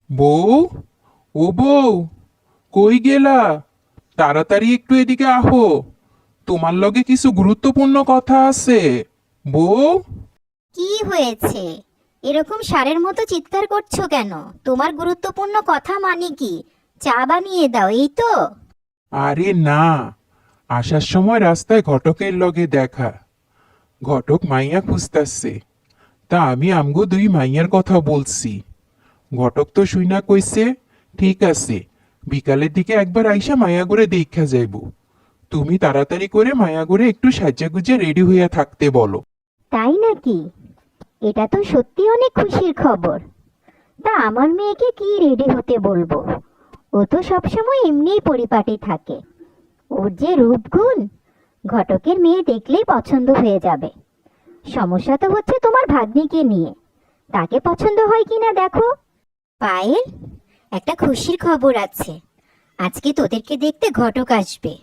বউ, ও বউ, কই গেলা? তাড়াতাড়ি একটু এদিকে আহো। তোমার লগে কিছু গুরুত্বপূর্ণ কথা আছে। বউ, কি হয়েছে? এরকম ষাঁড়ের মতো চিৎকার করছো কেন? তোমার গুরুত্বপূর্ণ কথা মানে কি? চা বানিয়ে দাও, এই তো। আরে না, আসার সময় রাস্তায় ঘটকের লগে দেখা। ঘটক মাইয়া খুঁজতাছে। তা আমি আমগো দুই মাইয়ার কথা বলছি। ঘটক তো শুইনা কইছে, ঠিক আছে, বিকালের দিকে একবার আইসা মায়াগড়ে দেখা যাইব। তুমি তাড়াতাড়ি করে মায়াগড়ে একটু সাজ্জাগুজে রেডি হইয়া থাকতে বলো। তাই নাকি? এটা তো সত্যি অনেক খুশির খবর। তা আমার মেয়েকে কি রেডি হতে বলবো? ও তো সবসময় এমনিই পরিপাটি থাকে। ওর যে রূপগুণ, ঘটকের মেয়ে দেখলেই পছন্দ হয়ে যাবে। সমস্যা তো হচ্ছে তোমার ভাগ্নিকে নিয়ে। তাকে পছন্দ হয় কিনা দেখো। পায়েল, একটা খুশির খবর আছে। আজকে তোদেরকে দেখতে ঘটক আসবে।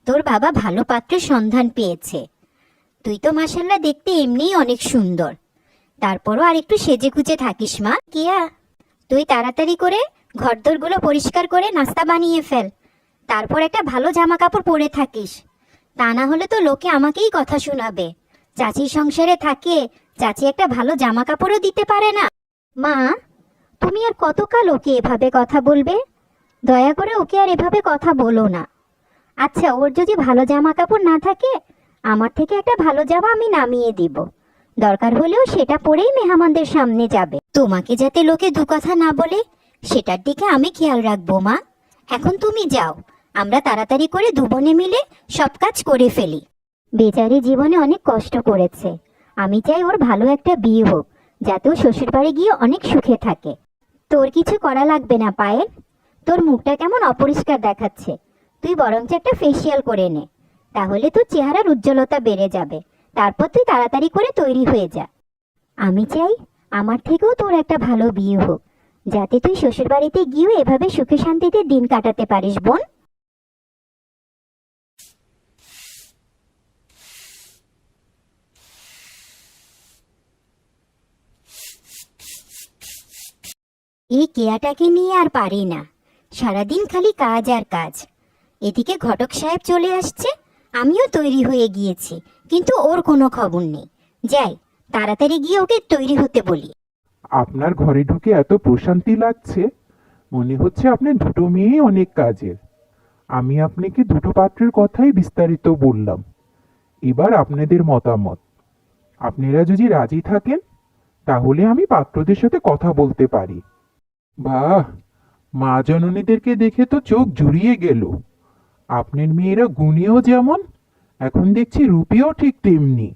তোর বাবা ভালো পাত্রের সন্ধান পেয়েছে। তুই তো মাশাআল্লাহ দেখতে এমনিই অনেক সুন্দর। তারপরও আর একটু সেজে গুজে থাকিস মা। কিয়া, তুই তাড়াতাড়ি করে ঘরদোরগুলো পরিষ্কার করে নাস্তা বানিয়ে ফেল। তারপর একটা ভালো জামা কাপড় পরে থাকিস। তা না হলে তো লোকে আমাকেই কথা শোনাবে। চাচির সংসারে থাকে, চাচি একটা ভালো জামা কাপড়ও দিতে পারে না। মা, তুমি আর কতকাল ওকে এভাবে কথা বলবে? দয়া করে ওকে আর এভাবে কথা বলো না। আচ্ছা, ওর যদি ভালো জামা কাপড় না থাকে, আমার থেকে একটা ভালো জামা আমি নামিয়ে দিব। দরকার হলেও সেটা পরেই মেহমানদের সামনে যাবে। তোমাকে যাতে লোকে দু কথা না বলে, সেটার দিকে আমি খেয়াল রাখবো মা। এখন তুমি যাও, আমরা তাড়াতাড়ি করে দুবনে মিলে সব কাজ করে ফেলি। বেচারি জীবনে অনেক কষ্ট করেছে। আমি চাই ওর ভালো একটা বিয়ে হোক, যাতে ও শ্বশুরবাড়ি গিয়ে অনেক সুখে থাকে। তোর কিছু করা লাগবে না পায়েল। তোর মুখটা কেমন অপরিষ্কার দেখাচ্ছে। তুই বরঞ্চ একটা ফেসিয়াল করে নে, তাহলে তোর চেহারার উজ্জ্বলতা বেড়ে যাবে। তারপর তুই তাড়াতাড়ি করে তৈরি হয়ে যা। আমি চাই আমার থেকেও তোর একটা ভালো বিয়ে হোক, যাতে তুই শ্বশুরবাড়িতে গিয়েও এভাবে সুখে শান্তিতে দিন কাটাতে পারিস বোন। এই কেয়াটাকে নিয়ে আর পারি না। সারাদিন খালি কাজ আর কাজ। এদিকে ঘটক সাহেব চলে আসছে, আমিও তৈরি হয়ে গিয়েছি, কিন্তু ওর কোনো খবর নেই। যাই, তাড়াতাড়ি গিয়ে ওকে তৈরি হতে বলি। আপনার ঘরে ঢুকে এত প্রশান্তি লাগছে, মনে হচ্ছে আপনি দুটো মেয়েই অনেক কাজের। আমি আপনাকে দুটো পাত্রের কথাই বিস্তারিত বললাম। এবার আপনাদের মতামত। আপনারা যদি রাজি থাকেন, তাহলে আমি পাত্রদের সাথে কথা বলতে পারি। বাহ, মা জননীদেরকে দেখে তো চোখ জুড়িয়ে গেল। আপনার মেয়েরা গুণেও যেমন, এখন দেখছি রূপেও ঠিক তেমনি।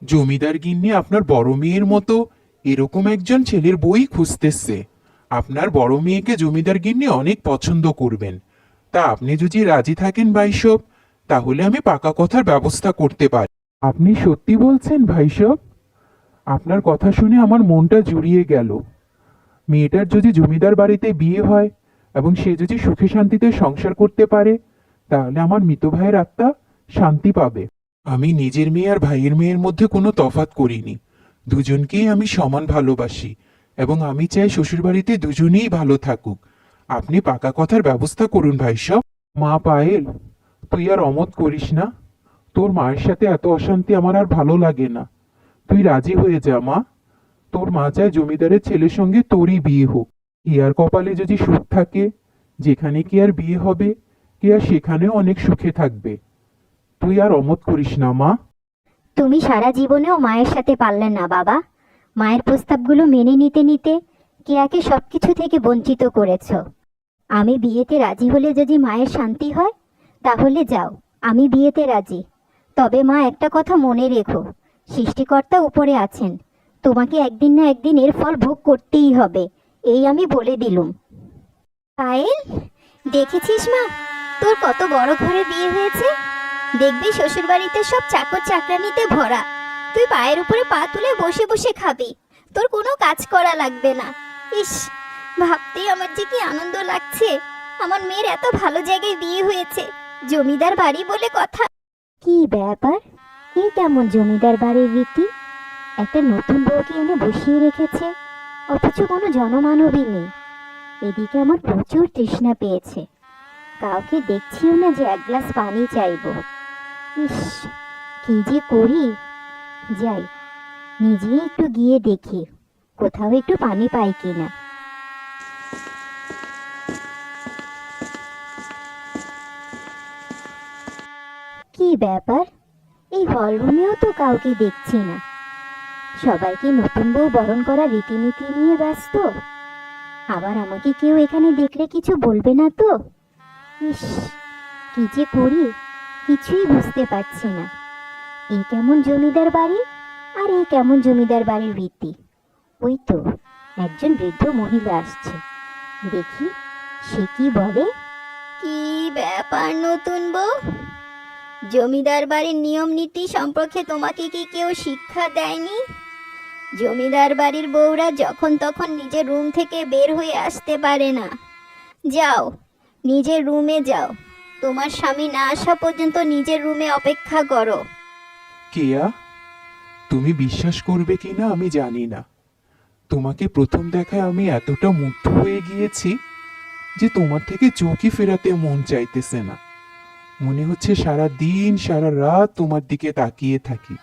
জমিদার গিন্নি আপনার বড় মেয়ের মতো এরকম একজন ছেলের বই খুঁজতেছে। আপনার বড় মেয়েকে জমিদার গিন্নি অনেক পছন্দ করবেন। তা আপনি যদি রাজি থাকেন ভাইসব, তাহলে আমি পাকা কথার ব্যবস্থা করতে পারি। আপনি সত্যি বলছেন ভাইসব? আপনার কথা শুনে আমার মনটা জুড়িয়ে গেল। মেয়েটার যদি জমিদার বাড়িতে বিয়ে হয় এবং সে যদি সুখে শান্তিতে সংসার করতে পারে, তাহলে আমার মৃত ভাইয়ের আত্মা শান্তি পাবে। আমি নিজের মেয়ে আর ভাইয়ের মেয়ের মধ্যে কোনো তফাৎ করিনি। দুজনকেই আমি সমান ভালোবাসি এবং আমি চাই শ্বশুরবাড়িতে দুজনেই ভালো থাকুক। আপনি পাকা কথার ব্যবস্থা করুন ভাইসব। মা পায়েল, তুই আর অমত করিস না। তোর মায়ের সাথে এত অশান্তি আমার আর ভালো লাগে না। তুই রাজি হয়ে যা মা। তোর মা চায় জমিদারের ছেলের সঙ্গে তোরই বিয়ে হোক। ইয়ার কপালে যদি সুখ থাকে, যেখানে কি আর বিয়ে হবে, কি আর সেখানেও অনেক সুখে থাকবে। তুই আর অমত করিস না মা। তুমি সারা জীবনেও মায়ের সাথে পারলে না বাবা। মায়ের প্রস্তাবগুলো মেনে নিতে নিতে কেয়াকে সবকিছু থেকে বঞ্চিত করেছো। আমি বিয়েতে রাজি হলে যদি মায়ের শান্তি হয়, তাহলে যাও, আমি বিয়েতে রাজি। তবে মা, একটা কথা মনে রেখো, সৃষ্টিকর্তা উপরে আছেন। তোমাকে একদিন না একদিন এর ফল ভোগ করতেই হবে, এই আমি বলে দিলুম। পায়েল, দেখেছিস মা, তোর কত বড় ঘরে বিয়ে হয়েছে। দেখবি শ্বশুরবাড়িতে সব চাকর চাকরানিতে ভরা। তুই পায়ের উপরে পা তুলে বসে বসে খাবি, তোর কোনো কাজ করা লাগবে না। ইস, ভাবতেই আমার যে কি আনন্দ লাগছে। আমার মেয়ের এত ভালো জায়গায় বিয়ে হয়েছে, জমিদার বাড়ি বলে কথা। কি ব্যাপার, এই কেমন জমিদার বাড়ির রীতি? একটা নতুন বউকে এনে বসিয়ে রেখেছে, অথচ কোনো জনমানবই নেই। এদিকে আমার প্রচুর তৃষ্ণা পেয়েছে, কাউকে দেখছিও না যে এক গ্লাস পানি চাইবো। ইস, কি যে করি! যাই, নিজেই একটু গিয়ে দেখি কোথাও একটু পানি পাই কিনা। কি ব্যাপার, এই হল রুমেও তো কাউকে দেখছি না। সবাইকে নতুন বউ বরণ করার রীতিনীতি নিয়ে ব্যস্ত। আবার আমাকে কেউ এখানে দেখলে কিছু বলবে না তো? ইস, কি যে করি কিছুই বুঝতে পারছি না। এই কেমন জমিদার বাড়ি, আর এই কেমন জমিদার বাড়ির রীতি। ওই তো একজন বৃদ্ধ মহিলা আসছে, দেখি সে কি বলে। কি ব্যাপার নতুন বউ, জমিদার বাড়ির নিয়ম নীতি সম্পর্কে তোমাকে কি কেউ শিক্ষা দেয়নি? জমিদার বাড়ির বউরা যখন তখন নিজের রুম থেকে বের হয়ে আসতে পারে না। যাও, নিজের রুমে যাও, তোমার স্বামী না আসা পর্যন্ত নিজের রুমে অপেক্ষা করো। কেয়া, তুমি বিশ্বাস করবে কিনা আমি জানি না, তোমাকে প্রথম দেখায় আমি এতটা মুগ্ধ হয়ে গিয়েছি যে তোমার থেকে চোখই ফেরাতে মন চাইতেছে না। মনে হচ্ছে সারা দিন সারা রাত তোমার দিকে তাকিয়ে থাকি।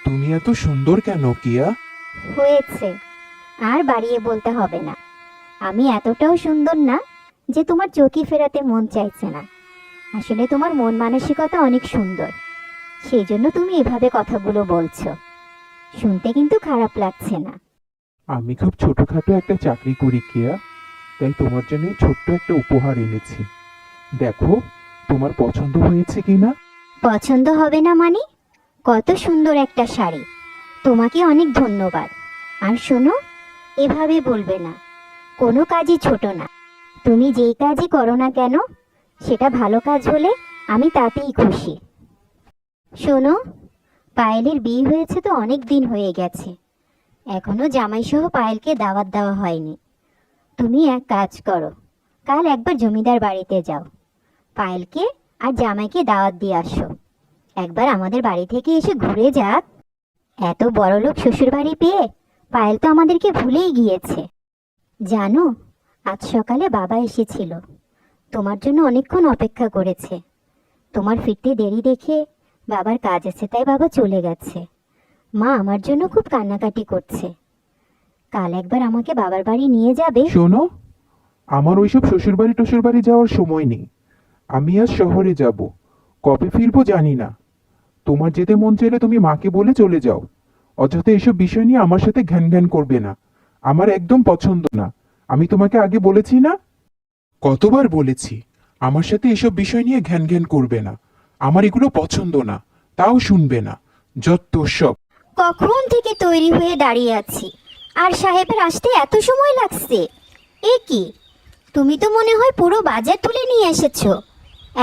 তুমি এত সুন্দর কেন কেয়া? হয়েছে, আর বাড়িয়ে বলতে হবে না। আমি এতটাও সুন্দর না যে তোমার চোখই ফেরাতে মন চাইছে না। আসলে তোমার মন মানসিকতা অনেক সুন্দর, সেই জন্য তুমি এভাবে কথাগুলো বলছো। শুনতে কিন্তু খারাপ লাগছে না। আমি খুব ছোটখাটো একটা চাকরি করি কেয়া, তাই তোমার জন্য এই ছোট্ট একটা উপহার এনেছি। দেখো তোমার পছন্দ হয়েছে কিনা। পছন্দ হবে না মানে? কত সুন্দর একটা শাড়ি, তোমাকে অনেক ধন্যবাদ। আর শোনো, এভাবে বলবে না, কোনো কাজই ছোট না। তুমি যেই কাজই করো না কেন, সেটা ভালো কাজ হলে আমি তাতেই খুশি। শোনো, পায়েলের বিয়ে হয়েছে তো অনেক দিন হয়ে গেছে, এখনো জামাইসহ পায়েলকে দাওয়াত দেওয়া হয়নি। তুমি এক কাজ করো, কাল একবার জমিদার বাড়িতে যাও, পায়েলকে আর জামাইকে দাওয়াত দিয়ে আসো। একবার আমাদের বাড়ি থেকে এসে ঘুরে যাক। এত বড়লোক শ্বশুর বাড়ি পেয়ে পায়েল তো আমাদেরকে ভুলেই গিয়েছে। জানো, আজ সকালে বাবা এসেছিল, তোমার জন্য অনেকক্ষণ অপেক্ষা করেছে। তোমার ফিরতে দেরি দেখে বাবার কাজ আছে তাই বাবা চলে গেছে। মা আমার জন্য খুব কান্নাকাটি করছে। কাল একবার আমাকে বাবার বাড়ি নিয়ে যাবে? শোনো, আমার ওইসব শ্বশুরবাড়ি টশুরবাড়ি যাওয়ার সময় নেই। আমি আজ শহরে যাব, কবে ফিরবো জানি না। তোমার যেতে মন চাইলে তুমি মাকে বলে চলে যাও। অযথা এসব বিষয় নিয়ে আমার সাথে ঘ্যান ঘ্যান করবে না, আমার একদম পছন্দ না। আমি তোমাকে আগে বলেছি না, কতবার বলেছি আমার সাথে এসব বিষয় নিয়ে ঘ্যান ঘ্যান করবে না। আমার এগুলো পছন্দ না, তাও শুনবে না। যত সব। কখন থেকে তৈরি হয়ে দাঁড়িয়ে আছি, আর সাহেবের আসতে এত সময় লাগছে? এ কি, তুমি তো মনে হয় পুরো বাজার তুলে নিয়ে এসেছো।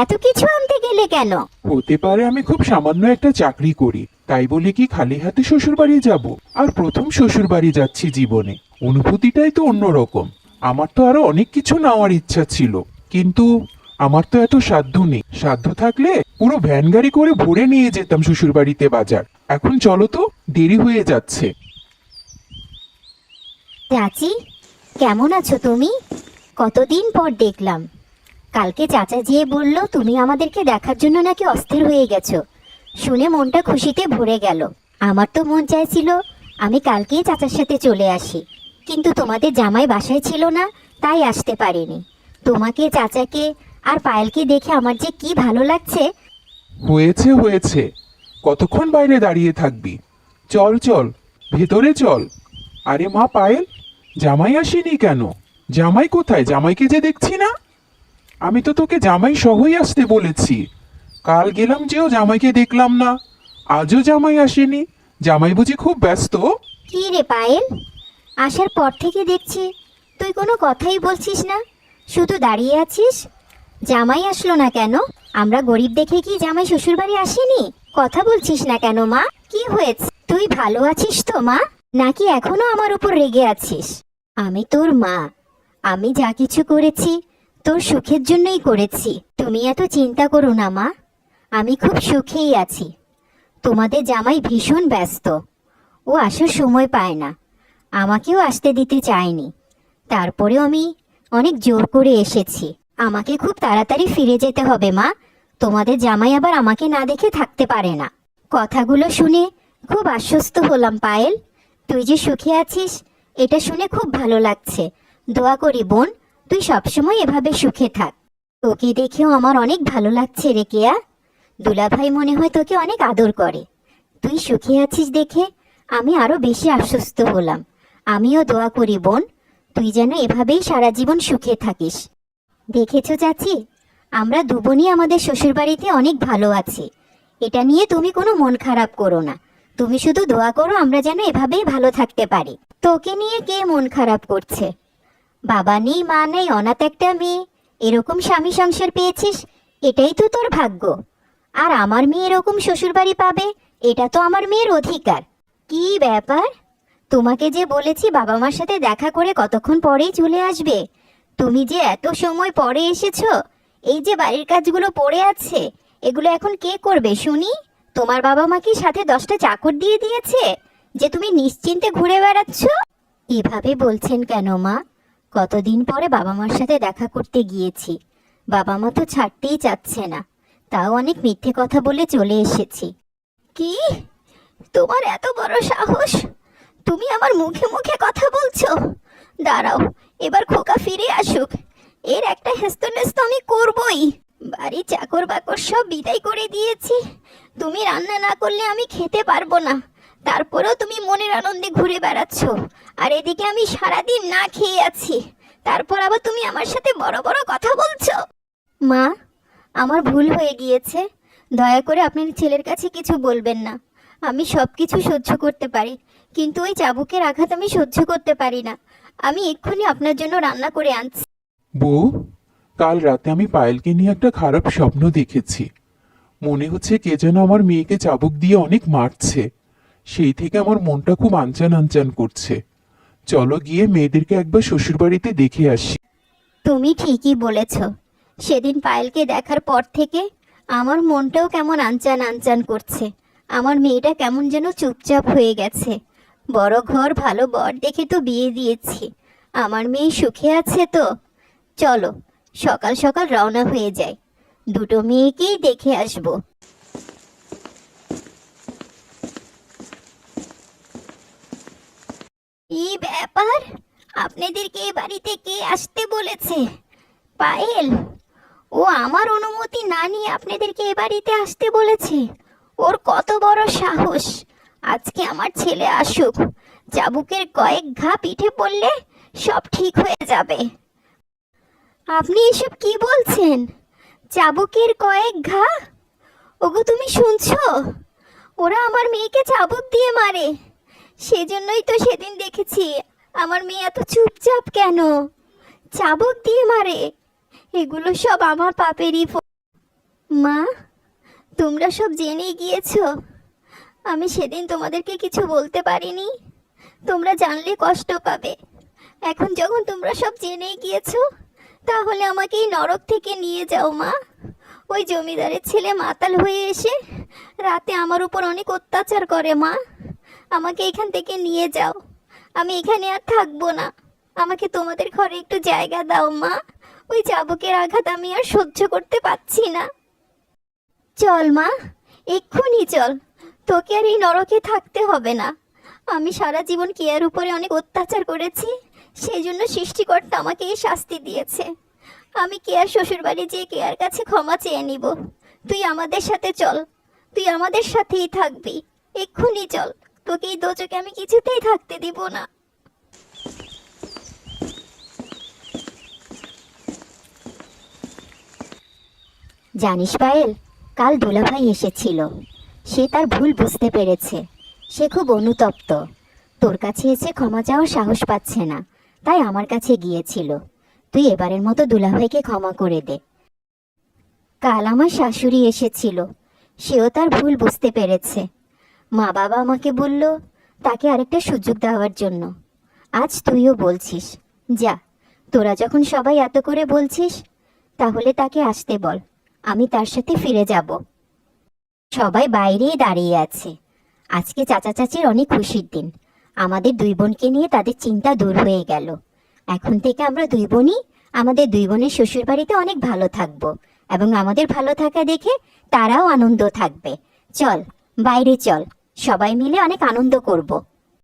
এত কিছু আনতে গেলে কেন? হতে পারে আমি খুব সামান্য একটা চাকরি করি, তাই বলে কি খালি হাতে শ্বশুরবাড়ি যাব? আর প্রথম শ্বশুরবাড়ি যাচ্ছি জীবনে, অনুভূতিটাই তো অন্যরকম। আমার তো আরো অনেক কিছু নেওয়ার ইচ্ছা ছিল, কিন্তু আমার তো এত সাধ্য নেই। সাধ্য থাকলে পুরো ভ্যান গাড়ি করে ভরে নিয়ে যেতাম শ্বশুরবাড়িতে বাজার। এখন চলো তো, দেরি হয়ে যাচ্ছে। চাচি, কেমন আছো তুমি? কতদিন পর দেখলাম। কালকে চাচা যেয়ে বলল তুমি আমাদেরকে দেখার জন্য নাকি অস্থির হয়ে গেছো। শুনে মনটা খুশিতে ভরে গেল। আমার তো মন চাইছিল আমি কালকেই চাচার সাথে চলে আসি, কিন্তু তোমাদের জামাই বাসায় ছিল না, তাই আসতে পারিনি। তোমাকে, চাচাকে আর পায়েলকে দেখে আমার যে কি ভালো লাগছে। হয়েছে হয়েছে, কতক্ষণ বাইরে দাঁড়িয়ে থাকবি? চল চল, ভেতরে চল। আরে মা পায়েল, জামাই আসেনি কেন? জামাই কোথায়? জামাইকে যে দেখছি না। আমি তো তোকে জামাই সহই আসতে বলেছি। কাল গেলাম যেও জামাইকে দেখলাম না, আজও জামাই আসেনি। জামাই বুঝি খুব ব্যস্ত? কি রে পায়েল, আসার পর থেকে দেখছি তুই কোনো কথাই বলছিস না, শুধু দাঁড়িয়ে আছিস। জামাই আসলো না কেন? আমরা গরিব দেখে কি জামাই শ্বশুরবাড়ি আসেনি? কথা বলছিস না কেন মা? কি হয়েছে? তুই ভালো আছিস তো মা, নাকি এখনো আমার উপর রেগে আছিস? আমি তোর মা, আমি যা কিছু করেছি তোর সুখের জন্যই করেছি। তুমি এত চিন্তা করো না মা, আমি খুব সুখেই আছি। তোমাদের জামাই ভীষণ ব্যস্ত, ও আসার সময় পায় না, আমাকেও আসতে দিতে চায়নি। তারপরেও আমি অনেক জোর করে এসেছি। আমাকে খুব তাড়াতাড়ি ফিরে যেতে হবে মা। তোমাদের জামাই আবার আমাকে না দেখে থাকতে পারে না। কথাগুলো শুনে খুব আশ্বস্ত হলাম পায়েল। তুই যে সুখে আছিস এটা শুনে খুব ভালো লাগছে। দোয়া করি বোন, তুই সবসময় এভাবে সুখে থাক। তোকে দেখেও আমার অনেক ভালো লাগছে রে কেয়া। দুলাভাই মনে হয় তোকে অনেক আদর করে। তুই সুখে আছিস দেখে আমি আরো বেশি আশ্বস্ত হলাম। আমিও দোয়া করি বোন, তুই যেন এভাবেই সারা জীবন সুখে থাকিস। দেখেছো চাচি, আমরা দুবোনই আমাদের শ্বশুরবাড়িতে অনেক ভালো আছি। এটা নিয়ে তুমি কোনো মন খারাপ করো না। তুমি শুধু দোয়া করো আমরা যেন এভাবেই ভালো থাকতে পারি। তোকে নিয়ে কে মন খারাপ করছে? বাবা নেই মা নেই, অনাথ একটা মেয়ে, এরকম স্বামী সংসার পেয়েছিস, এটাই তো তোর ভাগ্য। আর আমার মেয়ে এরকম শ্বশুরবাড়ি পাবে, এটা তো আমার মেয়ের অধিকার। কি ব্যাপার, তোমাকে যে বলেছি বাবা মার সাথে দেখা করে কতক্ষণ পরেই চলে আসবে, তুমি যে এত সময় পরে এসেছো। এই যে বাড়ির কাজগুলো পড়ে আছে, এগুলো এখন কে করবে শুনি? তোমার বাবা মা কি সাথে 10টা চাকর দিয়ে দিয়েছে যে তুমি নিশ্চিন্তে ঘুরে বেড়াচ্ছ? এভাবে বলছেন কেন মা? কতদিন পরে বাবা মার সাথে দেখা করতে গিয়েছি, বাবা মা তো ছাড়তেই চাচ্ছে না, তাও অনেক মিথ্যে কথা বলে চলে এসেছি। কি, তোমার এত বড় সাহস? তুমি আমার মুখে মুখে কথা বলছো? দাঁড়াও, এবার খোকা ফিরে আসুক, এর একটা হেস্তনেস্ত আমি করবই। বাড়ি চাকর বাকর সব বিদায় করে দিয়েছি, তুমি রান্না না করলে আমি খেতে পারবো না। তারপরেও তুমি মনের আনন্দে ঘুরে বেড়াচ্ছ, আর এদিকে আমি সারাদিন না খেয়ে আছি, তারপর আবার তুমি আমার সাথে বড় বড় কথা বলছো। মা, আমার ভুল হয়ে গিয়েছে, দয়া করে আপনার ছেলের কাছে কিছু বলবেন না। আমি সব কিছু সহ্য করতে পারি, কিন্তু ওই চাবুকের আঘাত আমি সহ্য করতে পারি না। আমি এক্ষুনি আপনার জন্য রান্না করে আনছি। বউ, কাল রাতে আমি পায়েলকে নিয়ে একটা খারাপ স্বপ্ন দেখেছি। মনে হচ্ছে কে যেন আমার মেয়েকে চাবুক দিয়ে অনেক মারছে। সেই থেকে আমার মনটা খুব আনচান আনচান করছে। চলো গিয়ে মেয়েদেরকে একবার শ্বশুরবাড়িতে দেখে আসি। তুমি ঠিকই বলেছ, সেদিন পায়েলকে দেখার পর থেকে আমার মনটাও কেমন আনচান আনচান করছে। আমার মেয়েটা কেমন যেন চুপচাপ হয়ে গেছে। বড় ঘর ভালো বর দেখে তো বিয়ে দিয়েছি, আমার মেয়ে সুখে আছে তো। চলো সকাল সকাল রওনা হয়ে যায়, দুটো মেয়েকেই দেখে আসবো। এই ব্যাপার, আপনাদেরকে এই বাড়িতে কে আসতে বলেছে? পায়েল, ও আমার অনুমতি না নিয়ে আপনাদেরকে এ বাড়িতে আসতে বলেছে? ওর কত বড় সাহস! আজকে আমার ছেলে আসুক, চাবুকের কয়েক ঘা পিঠে পড়লে সব ঠিক হয়ে যাবে। আপনি এসব কি বলছেন? চাবুকের কয়েক ঘা? ওগো তুমি শুনছো? ওরা আমার মেয়েকে চাবুক দিয়ে মারে। সেজন্যই তো সেদিন দেখেছি আমার মেয়ে এত চুপচাপ কেন। চাবুক দিয়ে মারে, এগুলো সব আমার পাপেরই মা, তোমরা সব জেনে গিয়েছো। আমি সেদিন তোমাদেরকে কিছু বলতে পারিনি, তোমরা জানলে কষ্ট পাবে। এখন যখন তোমরা সব জেনে গিয়েছো, তাহলে আমাকে এই নরক থেকে নিয়ে যাও মা। ওই জমিদারের ছেলে মাতাল হয়ে এসে রাতে আমার উপর অনেক অত্যাচার করে মা। আমাকে এখান থেকে নিয়ে যাও, আমি এখানে আর থাকবো না। আমাকে তোমাদের ঘরে একটু জায়গা দাও মা। ওই চাবুকের আঘাত আমি আর সহ্য করতে পারছি না। চল মা, এক্ষুনি চল, তোকে আর এই নরকে থাকতে হবে না। আমি সারা জীবন কেয়ার উপরে অনেক অত্যাচার করেছি, সেই জন্য সৃষ্টিকর্তা আমাকে এই শাস্তি দিয়েছে। আমি কেয়ার শ্বশুরবাড়ি যেয়ে কেয়ার কাছে ক্ষমা চেয়ে নিব। তুই আমাদের সাথে চল, তুই আমাদের সাথেই থাকবি। এক্ষুনি চল, তোকে এই দোচকে আমি কিছুতেই থাকতে দিব না। জানিস পায়েল, কাল দুলাভাই এসেছিল। সে তার ভুল বুঝতে পেরেছে, সে খুব অনুতপ্ত। তোর কাছে এসে ক্ষমা চাওয়ার সাহস পাচ্ছে না, তাই আমার কাছে গিয়েছিল। তুই এবারের মতো দুলাভাইকে ক্ষমা করে দে। কাল আমার শাশুড়ি এসেছিল, সেও তার ভুল বুঝতে পেরেছে। মা বাবা আমাকে বলল তাকে আরেকটা সুযোগ দেওয়ার জন্য। আজ তুইও বলছিস, যা, তোরা যখন সবাই এত করে বলছিস, তাহলে তাকে আসতে বল, আমি তার সাথে ফিরে যাব। সবাই বাইরেই দাঁড়িয়ে আছে। আজকে চাচা চাচির অনেক খুশির দিন। আমাদের দুই বোনকে নিয়ে তাদের চিন্তা দূর হয়ে গেল। এখন থেকে আমরা দুই বোনই আমাদের দুই বোনের শ্বশুর বাড়িতে অনেক ভালো থাকবো, এবং আমাদের ভালো থাকা দেখে তারাও আনন্দ থাকবে। চল, বাইরে চল, সবাই মিলে অনেক আনন্দ করব।